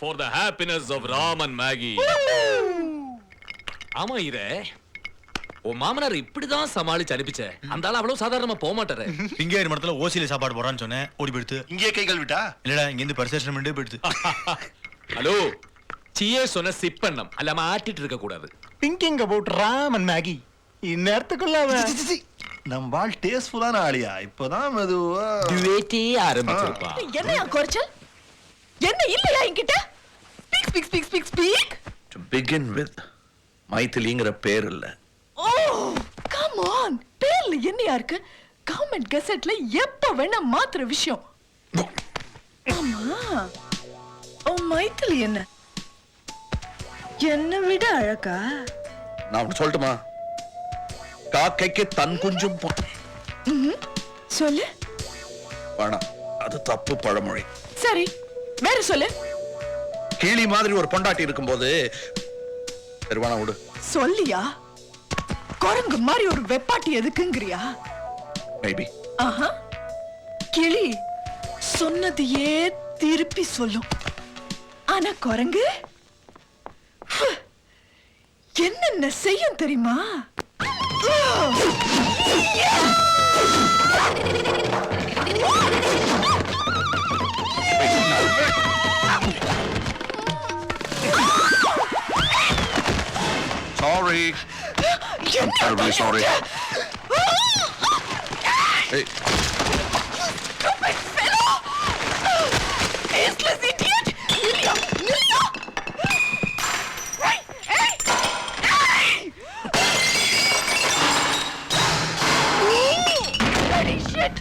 For the happiness of Ram and Maggie. ஆமா இதே உன் மாமனார் இப்படிதான் சமாளிச்சு அனுப்பிச்ச அந்த ஆள் அவ்வளவு சாதாரணமா போக மாட்டாரு. இங்கே மரத்துல ஓசியில சாப்பாடு போறான்னு சொன்னேன், ஓடி போயிடுத்து. இங்கே கை கழுவிட்டா இல்லடா, இங்க இருந்து பரிசேஷன் பண்ணிட்டு போயிடுத்து. ஹலோ, சியே சொன்ன சிப் பண்ணம் அல்லாம ஆட்டிட்டு இருக்க கூடாது. Thinking about Ram and Maggie. இந்நேரத்துக்குள்ள நம்ம ஆள் டேஸ்ட்ஃபுல்லான ஆளியா, இப்பதான் மெதுவா டுவேட்டே ஆரம்பிச்சிருப்பா. என்னையா குறைச்சல்? என்ன இல்லையா என்கிட்ட? Speak speak speak speak speak. To begin with, மைதிலிங்கிற பேர் இல்ல. ஓ கம் ஆன், பேர்ல என்னையா இருக்கு? கவர்மெண்ட் கெசெட்ல எப்ப வேணா மாத்துற விஷயம். ஆமா, ஓ மைதிலி என்ன விட அழகா? நான் ஒன்னு சொல்லட்டுமா? காக்கைக்கு தன் குஞ்சும் சொல்லு. வேணாம், அது தப்பு பழமொழி. சரி, வேற சொல்லு. கிளி மாதிரி ஒரு பொண்டாட்டி இருக்கும்போது வேணா விடு. சொல்லியா? குரங்கு மாதிரி ஒரு வெப்பாட்டி எதுக்குங்கறியா? மேபி. ஆஹா, கிளி சொன்னதையே திருப்பி சொல்லும். ஆனா குரங்கு என்னென்ன செய்யும் தெரியுமா? Sorry. I'm terribly sorry. Hey. Stupid fellow! Faceless idiot! Nilia! Nilia! Hey! Hey! Hey! Bloody shit!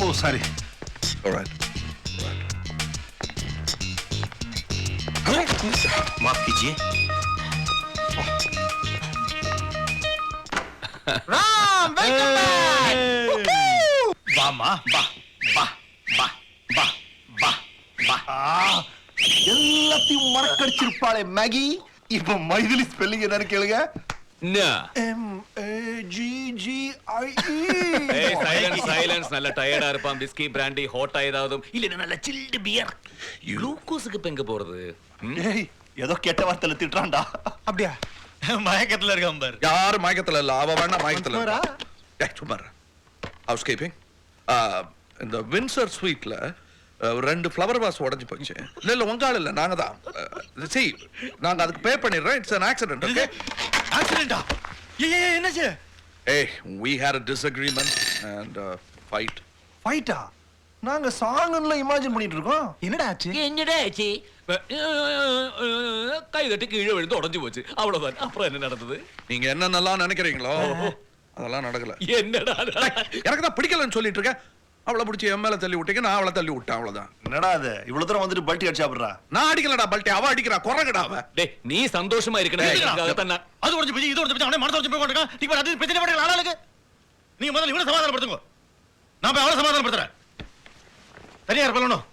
Oh sorry. All right. माफ कीजिए. Ram welcome back. வாமா வா வா வா வா வா வா. எல்லாத்தையும் மறக்கடிச்சிருப்பாளே மேகி. இப்ப மைதிலி ஸ்பெல்லிங் என்னன்னு கேளுங்க. சைலன்ஸ். நல்ல டயர்டா இருப்பான். பிஸ்கி பிராண்டி ஹாட்டா ஏதாவது இல்ல நல்ல சில்டு பியர். குளுக்கோஸுக்கு இப்ப எங்க போறது? ஏதோ கெட்ட வார்த்தையில திட்டுறான்டா. அப்படியா? மயக்கத்துல இருக்கான் பாரு. யார் மயக்கத்துல இல்ல, அவ வேணா மயக்கத்துல இருக்கா. ஏய் சும்மா இரு. House keeping. இந்த வின்சர் ஸ்வீட்ல ரெண்டு ஃப்ளவர் வாஸ் உடைஞ்சு போச்சு. இல்ல உங்க ஆள் இல்ல, நாங்க தான். see நாங்க அதுக்கு பே பண்ணிடுறோம். It's an accident. okay? ஆக்சிடென்ட்டா? ஏய் என்னாச்சு? Hey, we had a disagreement and fight. ஃபைட்டா? நாங்க சாங்ல இமேஜின் பண்ணிட்டு இருக்கோம். என்னடா ஆச்சு? என்னடா ஆச்சு? கை தட்டி கீழே விழுந்து உடைஞ்சு போச்சு, அவ்வளவுதான். அப்புறம் என்ன நடந்தது? நீங்க என்னென்னலாம் நினைக்கிறீங்களோ அதெல்லாம் நடக்கல. என்னடா எனக்கு தான் பிடிக்கலன்னு சொல்லிட்டு இருக்கேன். அவளை பிடிச்சி என் மேல தள்ளி விட்டீங்க, நான் அவளை தள்ளி விட்டேன், அவ்வளவுதான். என்னடா அது இவ்வளவு தூரம் வந்துட்டு பல்ட்டி அடிச்சு சாப்பிடுறா? நான் அடிக்கலடா பல்ட்டி, அவ அடிக்கிறா. குறங்கடா அவ. டேய், நீ சந்தோஷமா இருக்கணும். அது உடைஞ்சு போய் இது உடைஞ்சு போய் அவனே மனசு உடைஞ்சு போய் கொண்டிருக்கான். நீ பாரு, அது பிரச்சனை பண்ற ஆளாளுக்கு. நீங்க முதல்ல இவனை சமாதானப்படுத்துங்க. நான் போய் அவளை சமாதானப்படுத்துறேன். தனியா இருப்பலணும்.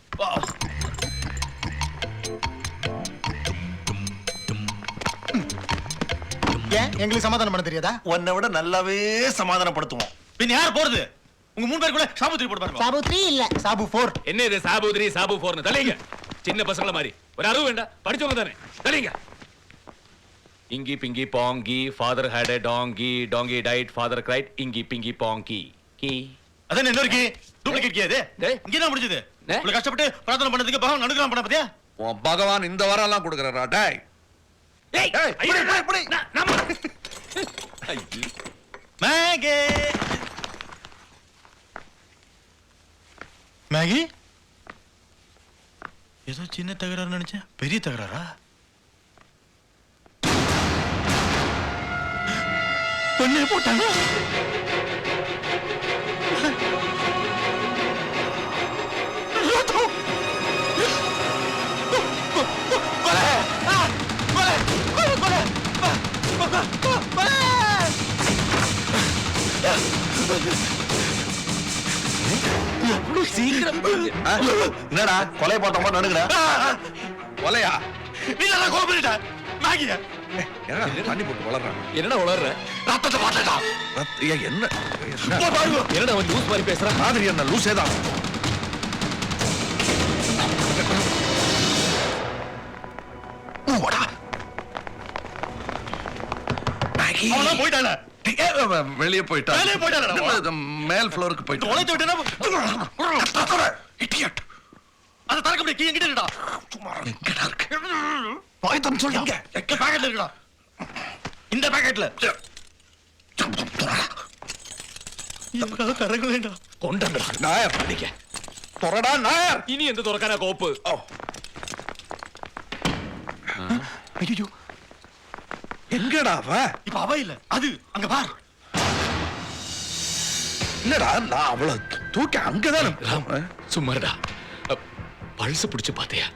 ஏன் எங்களுக்கு சமாதானம் பண்ண தெரியாதா? உன்னை விட நல்லாவே சமாதானப்படுத்துவோம். பின்ன யார் போறது? உங்க மூணு பேருக்குள்ள சாபு 3 போட்டு பாருங்க. சாபு 3 இல்ல, சாபு 4. என்ன இது சாபு 3 சாபு 4னு தலைங்க? சின்ன பசங்கள மாதிரி ஒரு அறிவு வேண்டாம், படிச்சவங்க தானே தலைங்க. Inky pinky ponky, father had a donkey, donkey died, father cried, inky pinky பாங்கி கி. அதான் என்ன இருக்கு? டூப்ளிகேட் கியா இது? இங்க தான் முடிஞ்சது. இவ்வளவு கஷ்டப்பட்டு பிரார்த்தனை பண்ணதுக்கு பகவான் நடுக்கலாம் பண்ண பாத்தியா? உன் பகவான் இந்த வரலாம் கொடுக்கறடா. டேய் ஏய் இப்படி நம்ம மேகி மேகி ஏதோ சின்ன தகராறு நினைச்சேன், பெரிய தகராறா? பொண்ணே போட்டாங்க. சீக்கிரம் என்னடா கொலை போட்டோமா நடுங்கடா? கொலையா? நீ நல்லா கோபம் பண்ணிட்ட. மேகியா ஏன்னா தண்ணி போட்டு வளர்றான். என்னடா உளறற? ரத்தத்தை மாட்டடா. என்ன என்னடா அவன் லூஸ் மாதிரி பேசுறான்? மாதிரி என்ன லூசேதான். வாடா. மேகி. அவன் போயிட்டானே. வெளியே போயிட்டா வெளியே போயிட்டானடா. மேல் ஃப்ளோருக்கு போயிட்டு உழைத்து விட்டேன்னா இடியட். அதை தரக்க முடியும். கீ எங்கிட்ட இருக்கடா? எங்கடா இருக்கு? பாய்தான் சொல்லு. எங்க பாக்கெட்ல இருக்கடா? இந்த பாக்கெட்ல. எனக்காக தரங்க வேண்டாம். கொண்டா நாயர் அடிக்க. துறடா நாயர். ഇനി എന്ത് തുറക്കാനാ കോപ്പ്? ஓ ஐயோ, எங்கடா அவ? இப்ப அவ இல்ல, அது அங்க பார். இல்லடா நான் அவளை தூக்கி அங்கதானே. சும்மாடா. பல்ஸ் பிடிச்சு பாத்தியா?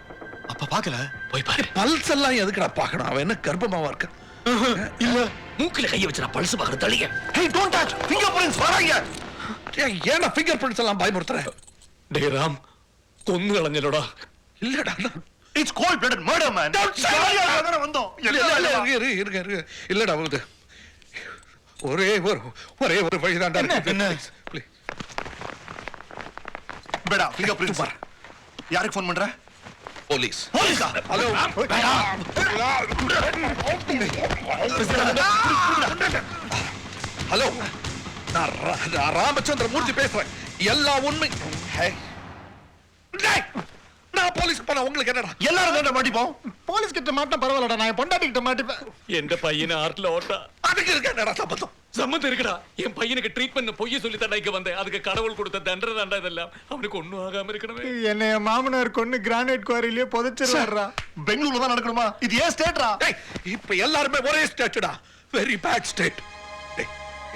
அப்ப பாக்கல. போய் பாரு. பல்ஸ் எல்லாம் எதுக்குடா பாக்கணும்? அவன் என்ன கர்ப்பமாவா இருக்க? இல்ல, மூக்கில கைய வச்சுடா பல்ஸ் பாக்குற தள்ளிங்க. Hey don't touch fingerprints வராங்க. ஏன்னா ஃபிங்கர் பிரிண்ட்ஸ் எல்லாம் பயமுறுத்துற? டே ராம், கொன்னு കളഞ്ഞല്ലോടാ. இல்லடா it's cold blooded murder man. இல்ல வந்தோம். இருக்கு இல்லடா அவளுக்கு ஒரே ஒரு வழிதான்டா இருக்கு. என்ன? Please. பேடா ஃபிங்கர் பிரிண்ட்ஸ். யாருக்கு ஃபோன் பண்ற? போலீஸ். போலீஸா? ஹலோ ஹலோ நான் ராமச்சந்திர மூர்த்தி பேசுறேன். எல்லா உண்மை டேய், நான் போலீஸ்க்கு போனா உங்களுக்கு என்னடா? எல்லாரும் தான் மாட்டிப்போம். போலீஸ் கிட்ட மாட்டா பரவாயில்லடா, நான் என் பொண்டாட்டி கிட்ட மாட்டிப்பேன். എന്റെ പയ്യന് ആർട്ടിൽ ഓട്ട அதுக்கு இருக்க என்னடா சம்பந்தம்? சம்மந்தம் இருக்குடா. என் பையனுக்கு ட்ரீட்மெண்ட் பொய்ய சொல்லி தண்டா இங்க வந்தேன். அதுக்கு கடவுள் கொடுத்த தண்டனை தாண்டா இதெல்லாம். அவனுக்கு ஒண்ணும் ஆகாம இருக்கணுமே. என்னை என் மாமனார் கொண்டு கிரானைட் குவாரியிலேயே புதைச்சிருவாரா. பெங்களூர்ல தான் நடக்கணுமா? இது ஏன் ஸ்டேட்ரா? டேய், இப்ப எல்லாருமே ஒரே ஸ்டேட்டா? Very bad state.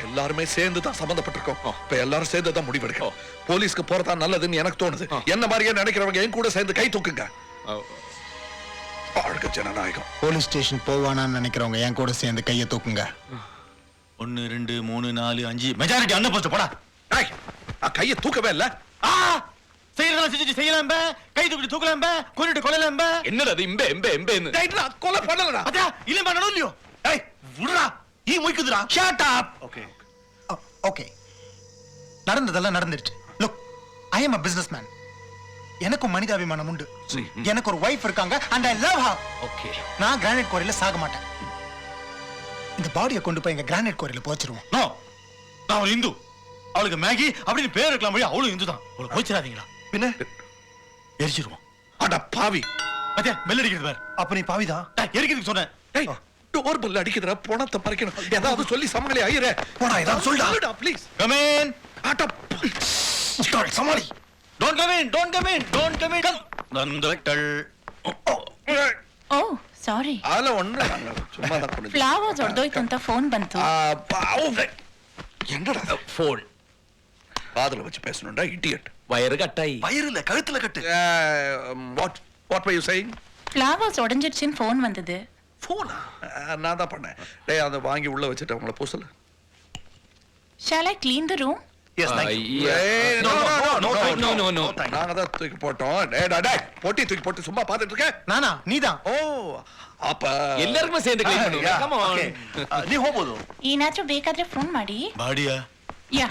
எல்லாருமே சேர்ந்து தான் சம்பந்தப்பட்டிருக்கோம். இப்ப எல்லாரும் சேர்ந்து தான் முடிவெடுக்கணும். போலீஸ்க்கு போறதா நல்லதுன்னு எனக்கு தோணுது. என்ன மாதிரியே நினைக்கிறவங்க என் கூட சேர்ந்து கை தூக்குங்க. வாழ்க ஜனநாயகம். போலீஸ் ஸ்டேஷன் போவானான்னு நினைக்கிறவங்க என் கூட சேர்ந்து கையை தூக்குங்க. 1 2 3 4 5 மெஜாரிட்டி அண்ணன் போச்சு போடா. டேய், நான் கையை தூக்கவே இல்ல. செய்யறதெல்லாம் செஞ்சு செய்யலாம். கை தூக்கிட்டு தூக்கலாம். கொண்டுட்டு கொள்ளலாம். என்னடா அது இம்பே எம்பே எம்பேன்னு? டேய், நான் கொலை பண்ணலடா. அதா இல்ல பண்ணணும் இல்லையோ? ஏய் விடுடா. ஈ மொய்க்குதுடா. Shut up. ஓகே. ஓகே, நடந்ததெல்லாம் நடந்துருச்சு. Look, I am a businessman. எனக்கும் மனிதாபிமானம் உண்டு. எனக்கு ஒரு வைஃப் இருக்காங்க and I love her. Okay. நான் கிரானைட் குவாரியில சாக மாட்டேன். இந்த பாடியை கொண்டு போய் எங்க கிரானைட் குவாரியில போச்சிருவோம். நோ, நான் ஒரு இந்து. அவளுக்கு மேகி அப்படின்னு பேர் இருக்கலாம். போய் அவளும் இந்து தான். அவளை போய்ச்சிடாதீங்களா? பின்ன எரிச்சிருவோம். அட பாவி. அதே பெல் அடிக்கிறது பார். அப்ப நீ பாவிதான். எரிக்கிறதுக்கு சொன்னேன். டேய், டோர் பெல் அடிக்குதுடா. பணத்தை பறிக்கணும். ஏதாவது சொல்லி சமங்களே ஐயரே. போடா, ஏதாவது சொல்லுடா. ப்ளீஸ். Come in. அட சமாளி. Don't come in. Don't come in. Don't come in. நந்தரட்டல். ಓ ಸಾರಿ, ಅಲ್ಲ ಒಣ್ಣೆ ಸುಮ್ಮನೆ ಹಾಕೊಂಡು ಫ್ಲವರ್ಸ್ ಹೊಡೆದೋಯ್ತು ಅಂತ ಫೋನ್ ಬಂತು. என்னடா ஃபோன் காதுல வச்சு பேசணும்டா இடியட். வயறு கட்டாயி. வயிறு இல்ல, கழுத்துல கட்டு. What are you saying? Flowers உடைஞ்சிருச்சுன்னு ஃபோன் வந்தது. போனா நான் தான் பண்ணேன். டேய், அதை வாங்கி உள்ள வச்சுட்டு அவங்கள போசல. Shall I clean the room? S thank you. No. நாங்க தான் தூக்கி போட்டோம். டேய் போட்டி தூக்கி போட்டு சும்மா பார்த்துட்டு இருக்க. நானா? நீதான். ஓ அப்ப ಎಲ್ಲರಿಗೂ ಸೇರ್ந்து ಕ್ಲೀನ್ பண்ணுங்க. Come on. ನೀ ಹೋಗ್ಬೋದು. ಏನಾದ್ರೂ ಬೇಕಾದ್ರೆ ಫೋನ್ ಮಾಡಿ. பாடியா? ಯಾ.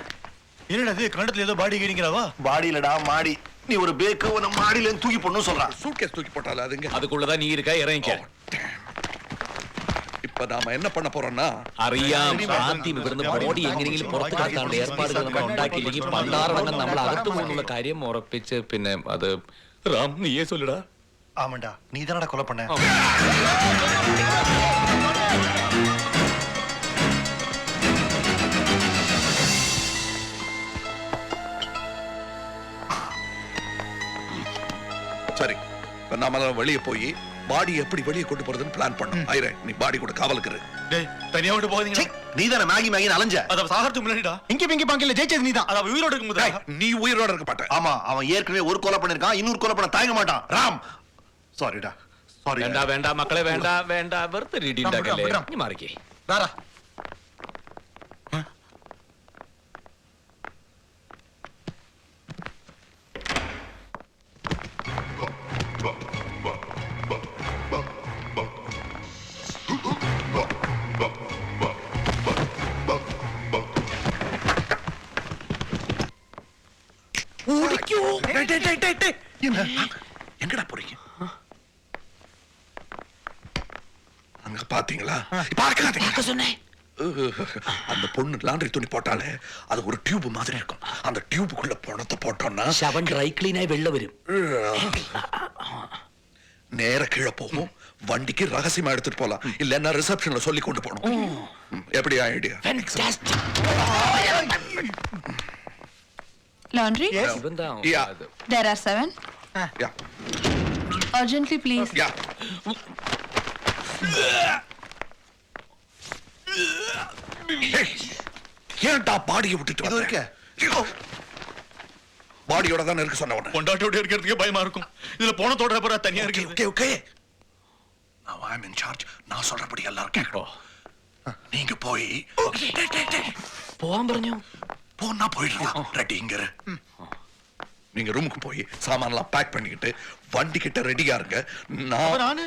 என்னடா இது கண்டத்துல ஏதோ பாடி கீடிங்கறாவா? பாடியிலடா மாடி. நீ ஒரு பேக்கு உன மாடியில இருந்து தூக்கி போடணும் சொல்றா. சூட்கேஸ் தூக்கி போட்டால அதுங்க. அதுக்குள்ளதான் நீ இருக்க, இறங்கிக்க. இப்ப நாம என்ன பண்ண പോறோம்னா അറിയാം. ആദ്യം ഇവിടുന്ന് ബോഡി എങ്ങനെയെങ്കിലും പുറത്തു കടത്താനുള്ള ഏർപ്പാടുകൾ നമ്മൾ ഉണ്ടാക്കിയില്ലെങ്കിൽ പണ്ടാറടങ്ങ് നമ്മൾ അകത്തു പോകുന്നുള്ള കാര്യം ഉറപ്പിച്ച് പിന്നെ അത് റാം നീയേ ചൊല്ലടാ. ஆமாண்டா, நீ தானடா கொலை பண்ண. சரி, இப்ப நாம வெளியே போய் பாடி எப்படி வெளியே கொண்டு போறதுன்னு பிளான் பண்ணோம். ஐரே, நீ பாடி கூட காவலுக்கு இரு. டேய், தனியா விட்டு போகாதீங்க. நீ தானே மேகி மேகின்னு அலைஞ்ச. அத சாகறதுக்கு முன்னாடிடா. இங்கி பிங்கி பாங்கில ஜெயிச்சது நீதான். அத உயிரோட இருக்கும்போது. டேய், நீ உயிரோட இருக்க மாட்ட. ஆமா, அவன் ஏற்கனவே ஒரு கொலை பண்ணிருக்கான். இன்னொரு கொலை பண்ண தயங்க மாட்டான். ராம், சாரிடா. சாரி. വേണ്ട വേണ്ട മക്കളെ വേണ്ട വേണ്ട വെറുതെ രീതി ഉണ്ടാക്കല്ലേ. വിടാം. നീ മാറിക്കേ. தாரா. எங்கடா போறீங்க? பாத்தீங்களா பார்க்காதீங்க சொன்னேன் அந்த பொண்ணு லாண்டரி துணி போட்டாலே அது ஒரு டியூப் மாதிரி இருக்கும் அந்த டியூபுக்குள்ள பணத்தை போட்டோம்னா ശവൻ ഡ്രൈ ക്ലീൻ ആയി വെള്ളം വരും நேர கீழே போகும் வண்டிக்கு ரகசியமா எடுத்துட்டு போலாம் இல்லன்னா ரிசப்ஷன்ல சொல்லி கொண்டு போகணும் எப்படி idea Laundry? Yeah There are 7. Yeah Urgently, please. யா ஏன்டா பாடியை விட்டுட்டு இது இருக்க. பாடியோட தானே இருக்கு சொன்ன உடனே பொண்டாட்டியோட இருக்கிறதுக்கே பயமா இருக்கும் இதுல போன தோடுற போற தனியா இருக்கு okay okay now I'm in charge நான் சொல்றபடி எல்லாரும் கேட்கணும் நீங்க போய் പോവാൻ പറഞ്ഞു போனா போயிடலாம் ரெடி இங்க இரு. நீங்க ரூமுக்கு போய் சாமான்லாம் பேக் பண்ணிக்கிட்டு வண்டி கிட்ட ரெடியா இருங்க நான் நானு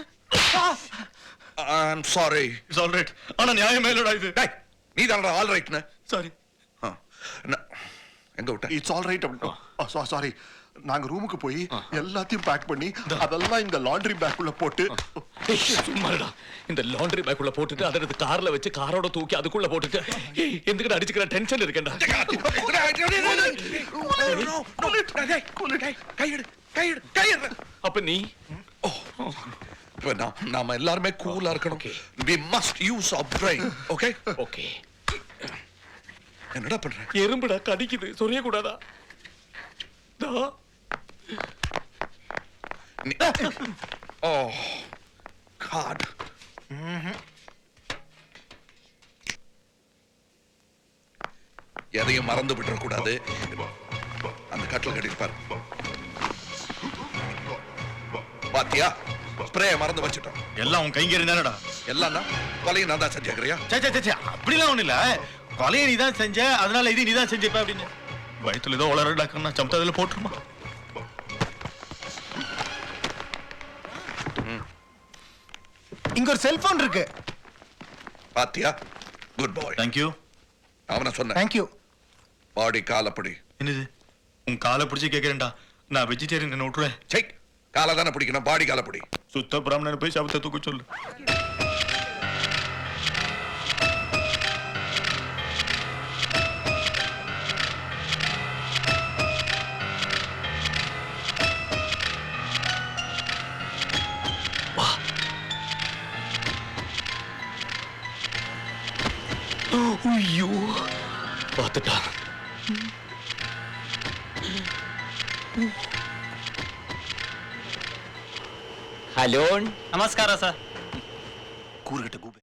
I'm sorry it's all right ஆனா நியாயமே இல்லடா இது டேய் நீ தானடா ஆல் ரைட்னு சாரி எங்க விட்ட இட்ஸ் ஆல் ரைட் சாரி நாங்க ரூமுக்கு போய் எல்லாத்தையும் பேக் பண்ணி அதெல்லாம் இந்த லாண்டரி பேக் உள்ள போட்டு சும்மாடா இந்த லாண்டரி பேக் உள்ள போட்டுட்டு அதை எடுத்து கார்ல வச்சு காரோட தூக்கி அதுக்குள்ள போட்டுட்டு எதுக்கிட்ட அடிச்சுக்கிற டென்ஷன் இருக்கேன்டா அப்ப நீ நாம எல்லாருமே கூலா இருக்கணும் we must use our brain okay okay என்னடா பண்ற எறும்புடா கடிக்குது சொரிய கூடாதா oh god எதையும் மறந்து விட்டுற கூடாது அந்த கட்டில கட்டிருப்பாரு பாத்தியா ஸ்ப்ரே மறந்து வச்சுட்டோம் எல்லாம் உன் கைங்கறி தானடா எல்லாம் கொலையை நான் தான் செஞ்சுக்கிறியா சே அப்படிலாம் ஒண்ணு இல்ல கொலையை நீ தான் செஞ்ச அதனால இது நீ தான் செஞ்சிருப்ப அப்படின்னு வயித்துல ஏதோ உளறடா கண்ணா சமத்தா அதுல போட்டுருமா இங்க ஒரு செல்போன் இருக்கு. பாத்தியா குட் பாய் தேங்க் யூ அவனை சொன்னேன் Thank you. பாடி காலப்படி என்னது உன் காலை பிடிச்சி கேக்குறேன்டா நான் வெஜிடேரியன் என்ன விட்டுருவேன் செக் காலை தானே பிடிக்கணும் பாடி காலப்படி சுத்த பிராமணன் போய் சபத்தை தூக்க சொல்லு ஐயோ பார்த்துட்டா ഹലോ நமஸ்காரம் சார் கூறுகிட்ட கூபே